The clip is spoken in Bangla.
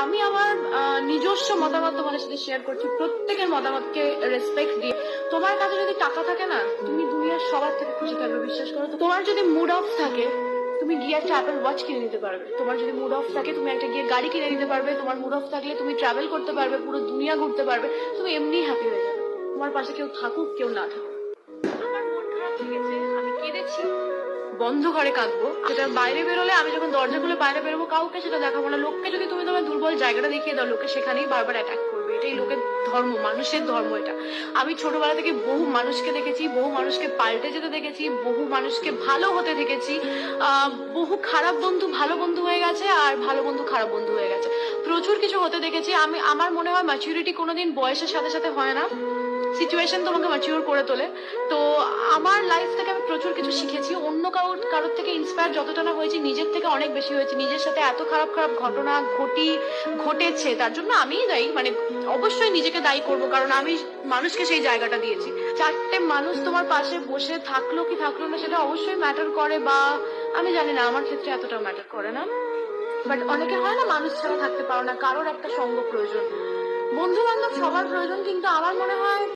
আমি আমার নিজস্ব মতামত তোমাদের সাথে শেয়ার করছি, প্রত্যেকের মতামতকে রেসপেক্ট দিয়ে। তোমার কাছে যদি টাকা থাকে না, তুমি দুনিয়ার সবার থেকে খুশি থাকবে, বিশ্বাস করো। তোমার যদি মুড অফ থাকে, তুমি গিয়ে একটা অ্যাপেল ওয়াচ কিনে নিতে পারবে। তোমার যদি মুড অফ থাকে, তুমি একটা গিয়ে গাড়ি কিনে নিতে পারবে। তোমার মুড অফ থাকলে তুমি ট্রাভেল করতে পারবে, পুরো দুনিয়া ঘুরতে পারবে। তুমি এমনি হ্যাপি হয়ে যাবে, তোমার পাশে কেউ থাকুক কেউ না থাকুক। আমার মন খারাপ লেগেছে, আমি কেঁদেছি, বন্ধ ঘরে কাঁদবো। সেটা বাইরে বেরোলে, আমি যখন দরজা খুলে বাইরে বেরোবো, কাউকে সেটা দেখাবো না। লোককে যদি তুমি তোমার দুর্বল জায়গাটা দেখিয়ে দাও, লোকে সেখানেই বারবার অ্যাটাক করবে। এটাই লোকের ধর্ম, মানুষের ধর্ম এটা। আমি ছোটবেলা থেকে বহু মানুষকে দেখেছি, বহু মানুষকে পাল্টে যেতে দেখেছি, বহু মানুষকে ভালো হতে দেখেছি। বহু খারাপ বন্ধু ভালো বন্ধু হয়ে গেছে, আর ভালো বন্ধু খারাপ বন্ধু হয়ে গেছে। প্রচুর কিছু হতে দেখেছি আমি। আমার মনে হয় ম্যাচুরিটি কোনোদিন বয়সের সাথে সাথে হয় না, সিচুয়েশন তোমাকে ম্যাচিওর করে তোলে। তো আমার লাইফ থেকে আমি প্রচুর কিছু শিখেছি। অন্য কারোর থেকে ইন্সপায়ার যতটা না হয়েছি, নিজের থেকে অনেক বেশি হয়েছে। নিজের সাথে এত খারাপ খারাপ ঘটনা ঘটেছে, তার জন্য আমিই দায়ী। মানে অবশ্যই নিজেকে দায়ী করব, কারণ আমি মানুষকে সেই জায়গাটা দিয়েছি। চারটে মানুষ তোমার পাশে বসে থাকলো কি থাকলো না, সেটা অবশ্যই ম্যাটার করে, বা আমি জানি না, আমার ক্ষেত্রে এতটা ম্যাটার করে না। বাট অনেকে হয় না, মানুষ ছাড়া থাকতে পারো না, কারোর একটা সঙ্গ প্রয়োজন। বন্ধু বান্ধব সবার প্রয়োজন, কিন্তু আমার মনে হয়